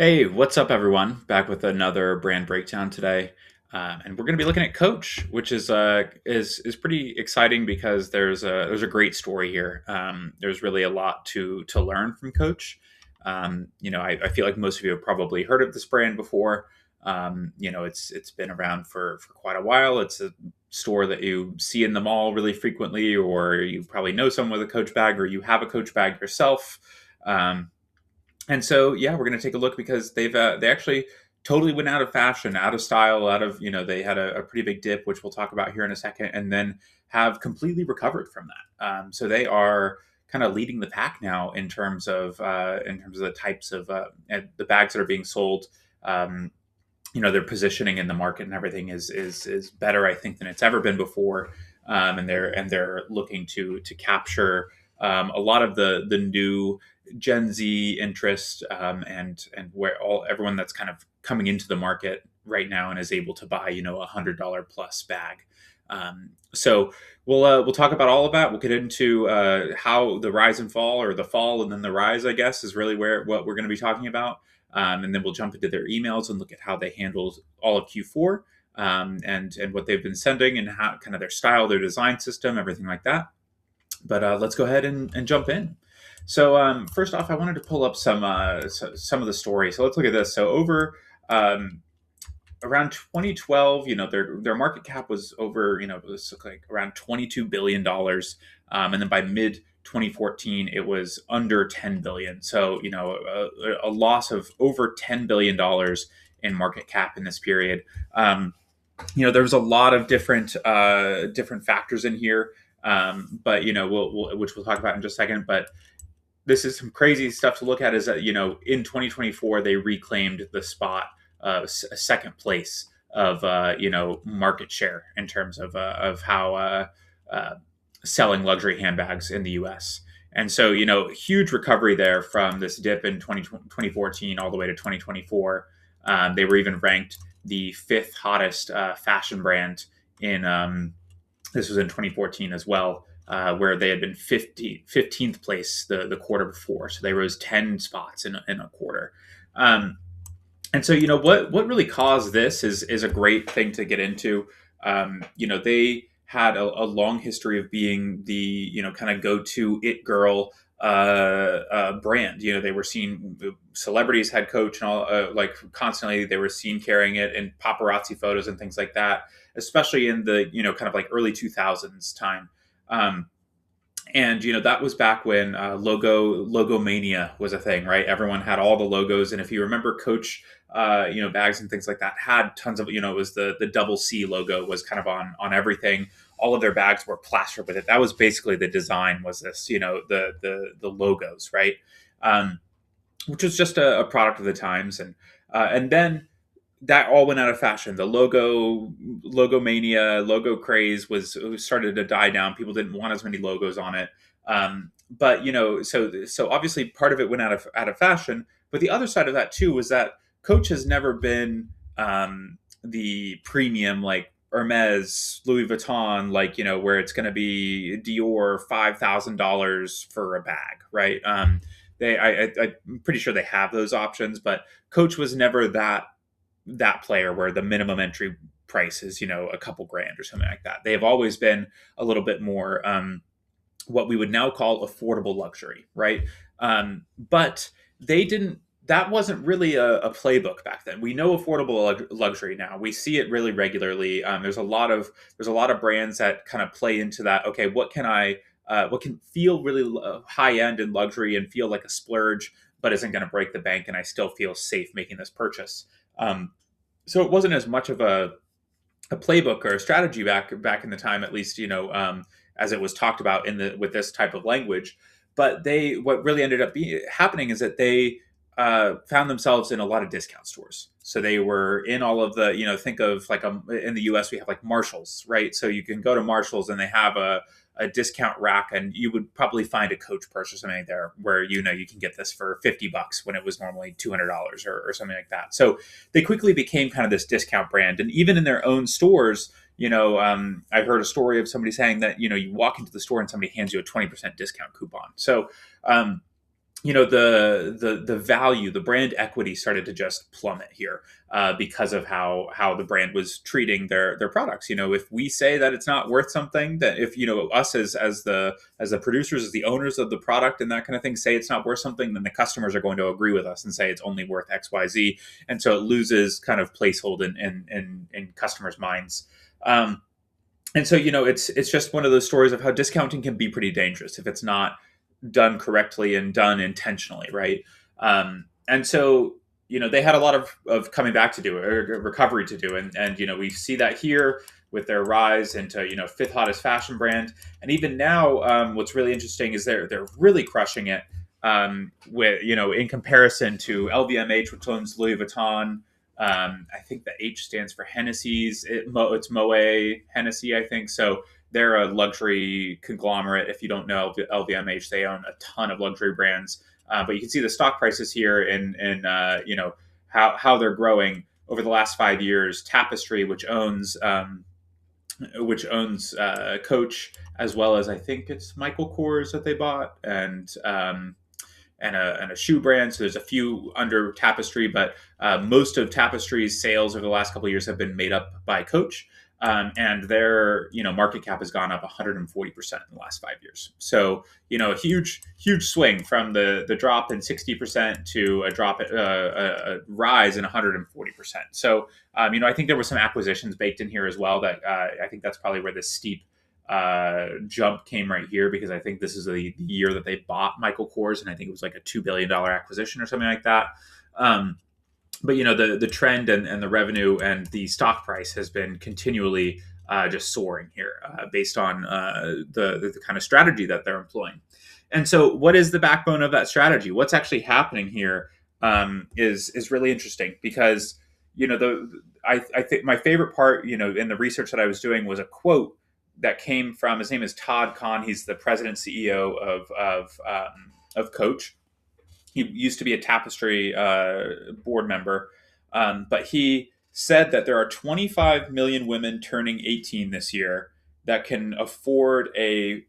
Hey, what's up, everyone? Back with another brand breakdown today, and we're going to be looking at Coach, which is pretty exciting because there's a great story here. There's really a lot to learn from Coach. I feel like most of you have probably heard of this brand before. It's been around for quite a while. It's a store that you see in the mall really frequently, or you probably know someone with a Coach bag, or you have a Coach bag yourself. And so, yeah, we're going to take a look because they actually totally went out of fashion, out of style, out of they had a pretty big dip, which we'll talk about here in a second, and then have completely recovered from that. So they are kind of leading the pack now in terms of the types of and the bags that are being sold. Um, their positioning in the market and everything is better, I think, than it's ever been before. And they're looking to capture a lot of the new Gen Z interest, and where everyone that's kind of coming into the market right now and is able to buy $100 plus bag. So we'll talk about all of that. We'll get into how the rise and fall, or the fall and then the rise, I guess, is really where what we're going to be talking about. And then we'll jump into their emails and look at how they handled all of Q4, and what they've been sending, and how kind of their style, their design system, everything like that. But let's go ahead and jump in. So first off, I wanted to pull up some of the story. So let's look at this. So over around 2012, their market cap was over, it was like around $22 billion, and then by mid 2014, it was under 10 billion. So a loss of over $10 billion in market cap in this period. There was a lot of different factors in here, but which we'll talk about in just a second. But this is some crazy stuff to look at. Is that in 2024 they reclaimed the spot, second place of market share in terms of how selling luxury handbags in the U.S. And so huge recovery there from this dip in 2014 all the way to 2024. They were even ranked the fifth hottest fashion brand in this was in 2014 as well, where they had been 15th place the quarter before. So they rose 10 spots in a quarter. And so, what really caused this is a great thing to get into. They had a long history of being the, kind of go-to it girl brand. They were seen, celebrities had Coach and all, like constantly they were seen carrying it in paparazzi photos and things like that, especially in the, kind of like early 2000s time. And that was back when logo mania was a thing, right? Everyone had all the logos, and if you remember, Coach, bags and things like that had tons of, it was the double C logo was kind of on everything. All of their bags were plastered with it. That was basically the design. Was this, the logos, right? Which was just a product of the times, and then that all went out of fashion. The logo mania, logo craze was started to die down. People didn't want as many logos on it. But so obviously part of it went out of fashion. But the other side of that too was that Coach has never been the premium, like Hermes, Louis Vuitton, like where it's going to be Dior $5,000 for a bag, right? I'm pretty sure they have those options, but Coach was never that player where the minimum entry price is a couple grand or something like that. They have always been a little bit more what we would now call affordable luxury, right? But they didn't. That wasn't really a playbook back then. We know affordable luxury now. We see it really regularly. There's a lot of brands that kind of play into that. Okay, what can feel really high end and luxury and feel like a splurge, but isn't going to break the bank, and I still feel safe making this purchase. Um, so it wasn't as much of a playbook or a strategy back in the time, at least as it was talked about with this type of language. But what really ended up happening is that they found themselves in a lot of discount stores. So they were in all of the, think of like in the US we have like Marshalls, right? So you can go to Marshalls and they have a discount rack, and you would probably find a Coach purse or something there where you can get this for $50 when it was normally $200 or something like that. So they quickly became kind of this discount brand, and even in their own stores, I heard a story of somebody saying that you walk into the store and somebody hands you a 20% discount coupon. So the value, the brand equity started to just plummet here because of how the brand was treating their products. If we say that it's not worth something, that if us as the producers, as the owners of the product and that kind of thing say it's not worth something, then the customers are going to agree with us and say it's only worth XYZ, and so it loses kind of placehold in customers' minds. And so it's just one of those stories of how discounting can be pretty dangerous if it's not done correctly and done intentionally, right? And so they had a lot of coming back to do, or recovery to do, and we see that here with their rise into fifth hottest fashion brand. And even now, what's really interesting is they're really crushing it, with in comparison to LVMH, which owns Louis Vuitton. I think the H stands for Hennessy's. It's Moet Hennessy, I think. So they're a luxury conglomerate. If you don't know LVMH, they own a ton of luxury brands. But you can see the stock prices here and how they're growing over the last 5 years. Tapestry, which owns Coach, as well as I think it's Michael Kors that they bought, and a shoe brand. So there's a few under Tapestry, but most of Tapestry's sales over the last couple of years have been made up by Coach. And their market cap has gone up 140% in the last 5 years. So a huge swing from the drop in 60% to a rise in 140%. So I think there were some acquisitions baked in here as well. That I think that's probably where the steep jump came right here, because I think this is the year that they bought Michael Kors, and I think it was like a $2 billion acquisition or something like that. But the trend and the revenue and the stock price has been continually just soaring here, based on the kind of strategy that they're employing. And so, what is the backbone of that strategy? What's actually happening here is really interesting, because I think my favorite part, in the research that I was doing, was a quote that came from, his name is Todd Kahn. He's the president CEO of Coach. He used to be a Tapestry board member, but he said that there are 25 million women turning 18 this year that can afford a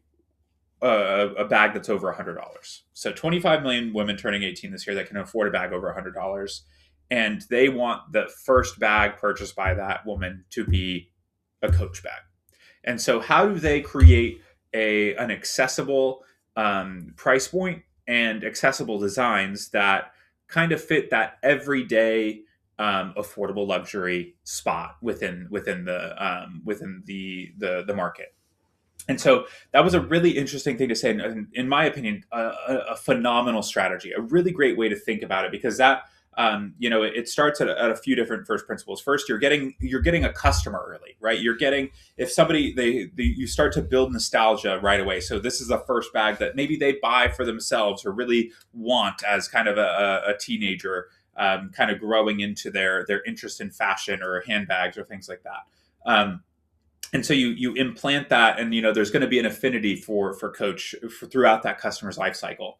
bag that's over $100. So 25 million women turning 18 this year that can afford a bag over $100, and they want the first bag purchased by that woman to be a Coach bag. And so, how do they create an accessible price point and accessible designs that kind of fit that everyday affordable luxury spot within the market? And so that was a really interesting thing to say, and in my opinion, a phenomenal strategy, a really great way to think about it, because that it starts at a few different first principles. First, you're getting a customer early, right? You're getting, if somebody you start to build nostalgia right away. So this is the first bag that maybe they buy for themselves or really want as kind of a teenager, kind of growing into their interest in fashion or handbags or things like that. And so you implant that, and there's going to be an affinity for Coach throughout that customer's life cycle.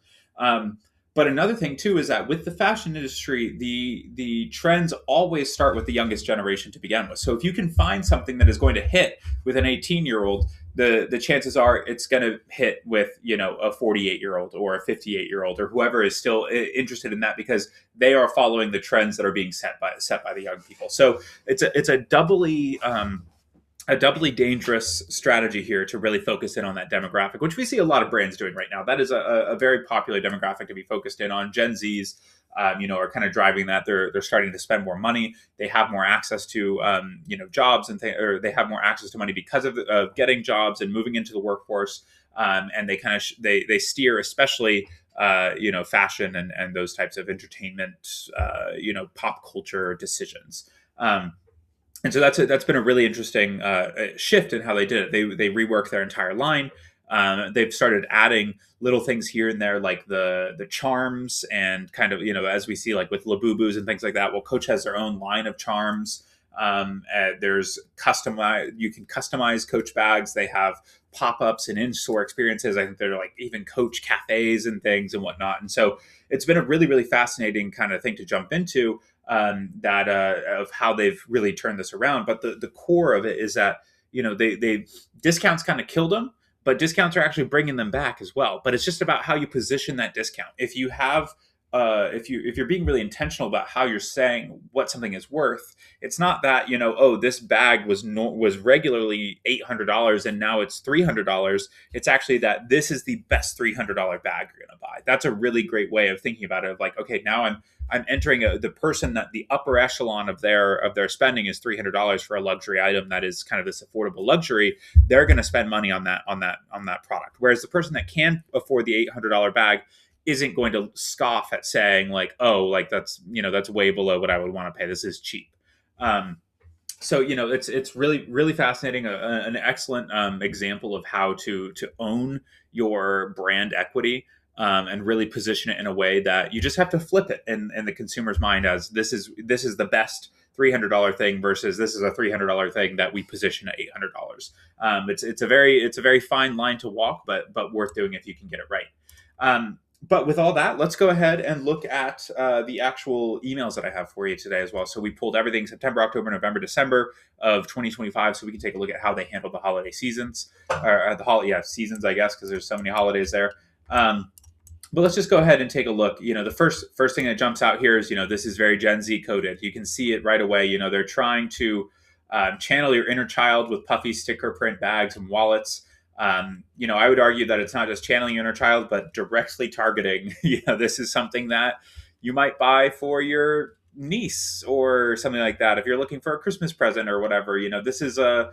But another thing too is that with the fashion industry, the trends always start with the youngest generation to begin with. So if you can find something that is going to hit with an 18-year-old, the chances are it's going to hit with a 48-year-old or a 58-year-old or whoever is still interested in that, because they are following the trends that are being set by the young people. So it's a doubly dangerous strategy here to really focus in on that demographic, which we see a lot of brands doing right now. That is a very popular demographic to be focused in on. Gen Zs, are kind of driving that. They're starting to spend more money. They have more access to, jobs and or they have more access to money because of getting jobs and moving into the workforce. And they kind of they steer, especially fashion and those types of entertainment, pop culture decisions. And so that's been a really interesting shift in how they did it. They reworked their entire line. They've started adding little things here and there, like the charms, and kind of as we see like with Labubus and things like that. Well, Coach has their own line of charms. There's you can customize Coach bags. They have pop-ups and in-store experiences. I think they're like even Coach cafes and things and whatnot. And so it's been a really, really fascinating kind of thing to jump into, that of how they've really turned this around. But the core of it is that they discounts kind of killed them, but discounts are actually bringing them back as well. But it's just about how you position that discount. If you have if you're being really intentional about how you're saying what something is worth, it's not that, oh, this bag was regularly $800 and now it's $300. It's actually that this is the best $300 bag you're going to buy. That's a really great way of thinking about it. Of like, okay, now I'm entering the person that the upper echelon of their spending is $300 for a luxury item that is kind of this affordable luxury. They're going to spend money on that product. Whereas the person that can afford the $800 bag isn't going to scoff at saying like, oh, like that's way below what I would want to pay. This is cheap. So it's really fascinating, an excellent example of how to own your brand equity, and really position it in a way that you just have to flip it in the consumer's mind as this is the best $300 thing versus this is a $300 thing that we position at $800. It's a very fine line to walk, but worth doing if you can get it right. But with all that, let's go ahead and look at the actual emails that I have for you today as well. So we pulled everything September, October, November, December of 2025, so we can take a look at how they handle the holiday seasons, or seasons, I guess, because there's so many holidays there. But let's just go ahead and take a look. The first thing that jumps out here is, this is very Gen Z coded. You can see it right away. They're trying to channel your inner child with puffy sticker print bags and wallets. I would argue that it's not just channeling your inner child, but directly targeting. This is something that you might buy for your niece or something like that. If you're looking for a Christmas present or whatever, this is a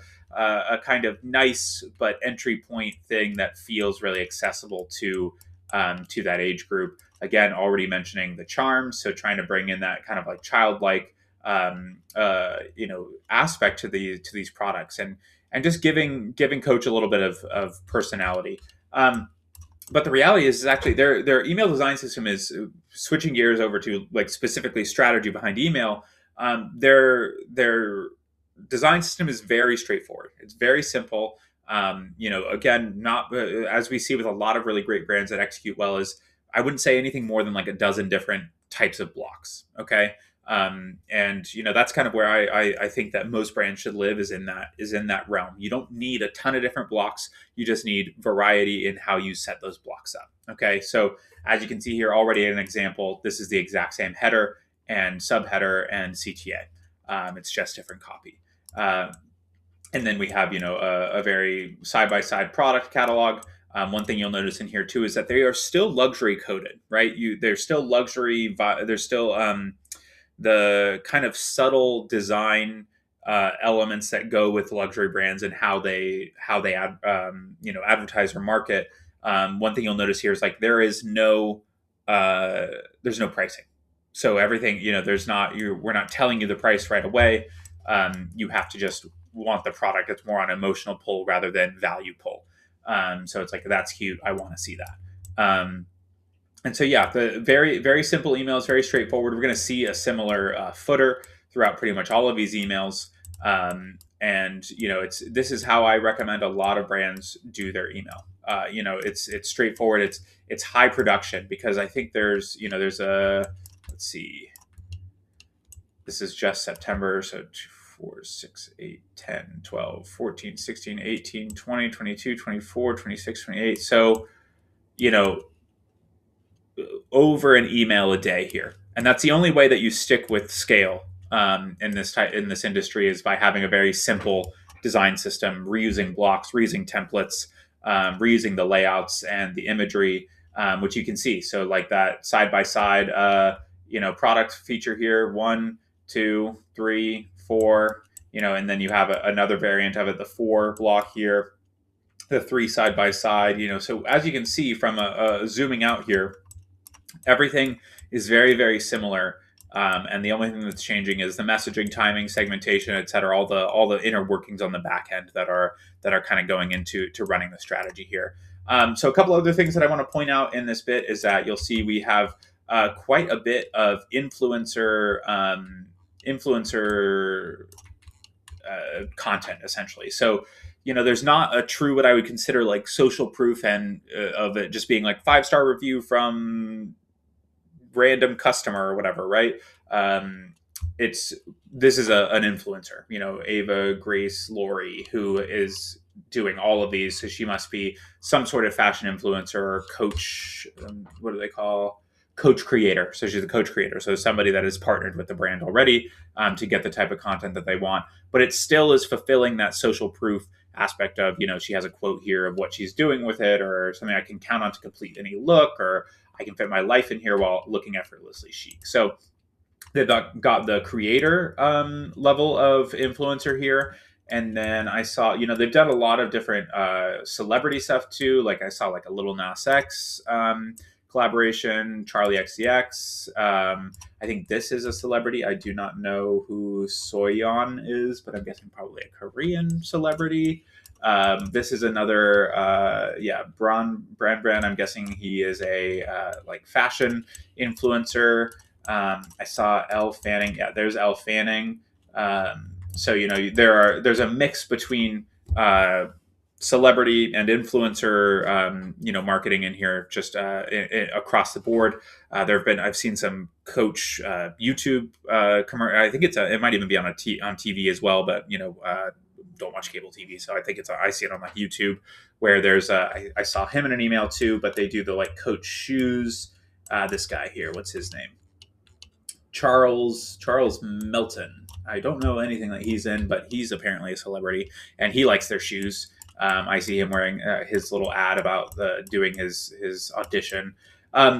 kind of nice but entry point thing that feels really accessible to that age group. Again, already mentioning the charms, so trying to bring in that kind of like childlike aspect to these products, and just giving Coach a little bit of personality. But the reality is actually their email design system is switching gears over to like specifically strategy behind email. Their design system is very straightforward. It's very simple. Again, not as we see with a lot of really great brands that execute well, is I wouldn't say anything more than like a dozen different types of blocks. Okay. And that's kind of where I think that most brands should live, is in that realm. You don't need a ton of different blocks. You just need variety in how you set those blocks up. Okay. So as you can see here already in an example, this is the exact same header and subheader and CTA. It's just different copy. And then we have, a very side-by-side product catalog. One thing you'll notice in here too is that they are still luxury coded, right? They're still luxury. There's still the kind of subtle design elements that go with luxury brands and how they advertise or market. One thing you'll notice here is like there's no pricing. So everything, we're not telling you the price right away. You have to just want the product. It's more on emotional pull rather than value pull. So it's like, that's cute, I want to see that. And so, the very, very simple email is very straightforward. We're going to see a similar footer throughout pretty much all of these emails. This is how I recommend a lot of brands do their email. It's straightforward. It's high production, because I think there's a, let's see, this is just September. So 4, 6, 8, 10, 12, 14, 16, 18, 20, 22, 24, 26, 28. So, over an email a day here. And that's the only way that you stick with scale in this industry, is by having a very simple design system, reusing blocks, reusing templates, reusing the layouts and the imagery, which you can see. So like that side by side, product feature here, 1, 2, 3, 4, and then you have another variant of it, the 4 block here, the 3 side by side, So as you can see from a zooming out here, everything is very, very similar. And the only thing that's changing is the messaging, timing, segmentation, et cetera, all the inner workings on the back end that are kind of going into running the strategy here. So a couple other things that I want to point out in this bit is that you'll see we have quite a bit of influencer content, essentially. So there's not a true, what I would consider like social proof and of it just being like 5-star review from random customer or whatever, right? This is an influencer, Ava Grace Laurie, who is doing all of these. So she must be some sort of fashion influencer or coach. What do they call? Coach creator. So she's a coach creator. So somebody that is partnered with the brand already to get the type of content that they want. But it still is fulfilling that social proof aspect of, she has a quote here of what she's doing with it, or something I can count on to complete any look, or I can fit my life in here while looking effortlessly chic. So they've got the creator level of influencer here. And then I saw, they've done a lot of different celebrity stuff too. Like I saw like a Little Nas X collaboration, Charlie XCX. I think this is a celebrity. I do not know who Soyeon is, but I'm guessing probably a Korean celebrity. This is another, brand. I'm guessing he is a like fashion influencer. I saw Elle Fanning. Yeah, there's Elle Fanning. So there's a mix between celebrity and influencer, marketing in here, just across the board. I've seen some Coach YouTube commercial. I think it might even be on TV as well, but don't watch cable TV, so I think I see it on like YouTube, where there's I saw him in an email too, but they do the like Coach shoes. This guy here, what's his name? Charles Melton. I don't know anything that he's in, but he's apparently a celebrity, and he likes their shoes. I see him wearing his little ad about doing his audition.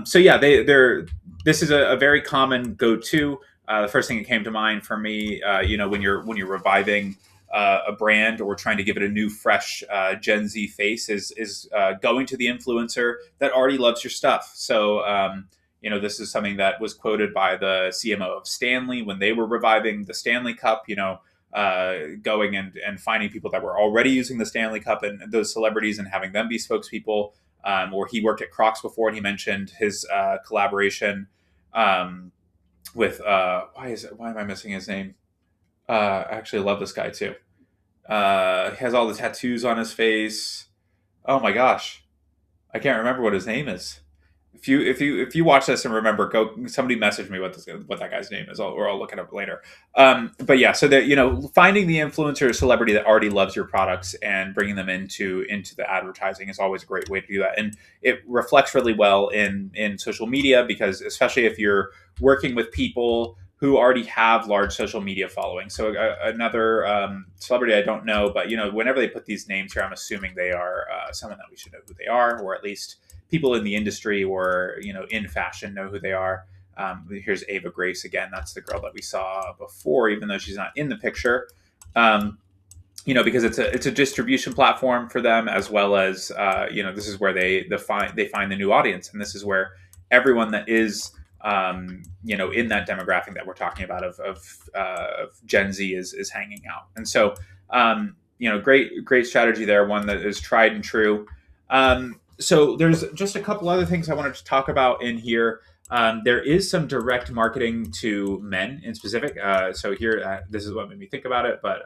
So yeah, this is a very common go-to. The first thing that came to mind for me, when you're reviving a brand or trying to give it a new, fresh Gen Z face, is going to the influencer that already loves your stuff. So this is something that was quoted by the CMO of Stanley when they were reviving the Stanley Cup. Going and finding people that were already using the Stanley Cup and those celebrities and having them be spokespeople. Or he worked at Crocs before, and he mentioned his collaboration with why am I missing his name? I actually love this guy too. He has all the tattoos on his face. Oh my gosh, I can't remember what his name is. If you watch this and remember, somebody message me what that guy's name is, or I'll look it up later. But yeah, so that finding the influencer or celebrity that already loves your products and bringing them into the advertising is always a great way to do that, and it reflects really well in social media, because especially if you're working with people who already have large social media following. So another celebrity I don't know, but whenever they put these names here, I'm assuming they are someone that we should know who they are, or at least people in the industry or in fashion know who they are. Here's Ava Grace again. That's the girl that we saw before, even though she's not in the picture. Because it's a distribution platform for them, as well as this is where they find the new audience, and this is where everyone that is in that demographic that we're talking about of Gen Z is hanging out. And so great strategy there, one that is tried and true. So there's just a couple other things I wanted to talk about in here. There is some direct marketing to men in specific. So here, this is what made me think about it. But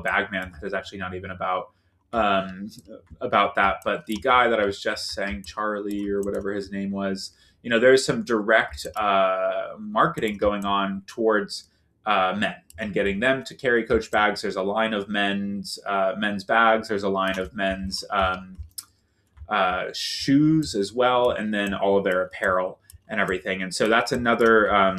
Bagman is actually not even about that. But the guy that I was just saying, Charlie or whatever his name was, there's some direct marketing going on towards men and getting them to carry Coach bags. There's a line of men's bags. There's a line of men's shoes as well, and then all of their apparel and everything. And so that's another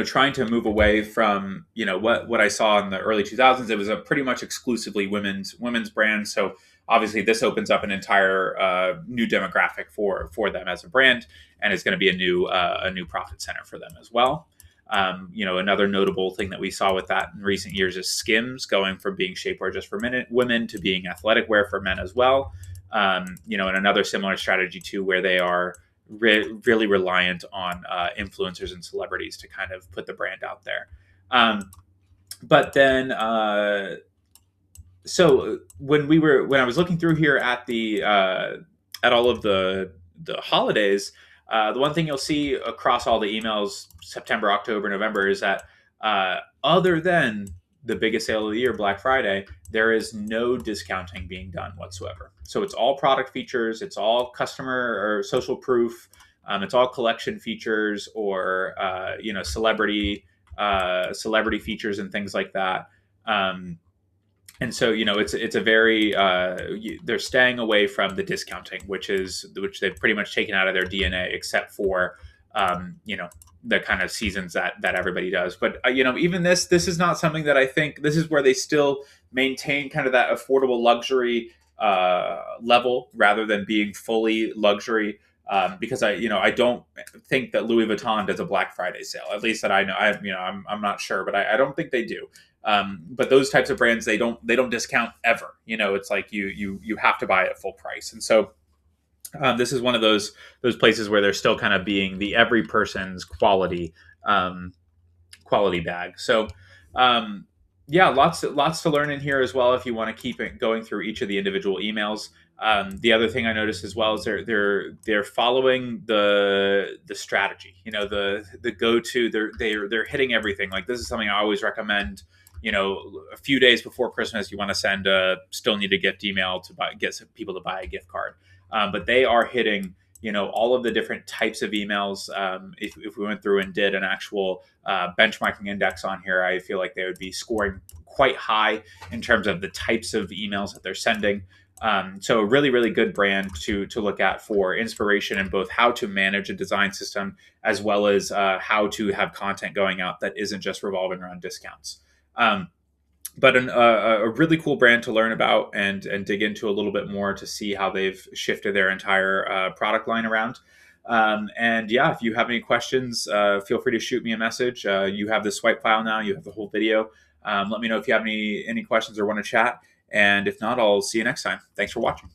trying to move away from what I saw in the early 2000s. It was a pretty much exclusively women's brand. So obviously this opens up an entire new demographic for them as a brand, and it's going to be a new profit center for them as well. Another notable thing that we saw with that in recent years is Skims going from being shapewear just for women to being athletic wear for men as well. And another similar strategy too, where they are really reliant on influencers and celebrities to kind of put the brand out there. But then, so when I was looking through here at at all of the holidays, the one thing you'll see across all the emails, September, October, November, is that other than the biggest sale of the year, Black Friday, there is no discounting being done whatsoever. So it's all product features, it's all customer or social proof, it's all collection features or celebrity features and things like that. And so, it's a very they're staying away from the discounting, which they've pretty much taken out of their DNA, except for the kind of seasons that everybody does. But even this is not something that I think this is where they still maintain kind of that affordable luxury level rather than being fully luxury. Because I don't think that Louis Vuitton does a Black Friday sale. At least that I know. I'm not sure, but I don't think they do. But those types of brands, they don't discount ever. It's like you have to buy it at full price. And so this is one of those places where they're still kind of being the every person's um, quality bag. So yeah, lots to learn in here as well if you want to keep it going through each of the individual emails. The other thing I noticed as well is they're following the strategy. The go to. They're hitting everything. Like, this is something I always recommend. A few days before Christmas, you want to send a still need a gift email to get some people to buy a gift card. But they are hitting all of the different types of emails. If we went through and did an actual benchmarking index on here, I feel like they would be scoring quite high in terms of the types of emails that they're sending. So a really, really good brand to look at for inspiration in both how to manage a design system as well as how to have content going out that isn't just revolving around discounts. But a really cool brand to learn about and dig into a little bit more to see how they've shifted their entire product line around. And yeah, if you have any questions, feel free to shoot me a message. You have the swipe file now. You have the whole video. Let me know if you have any questions or want to chat. And if not, I'll see you next time. Thanks for watching.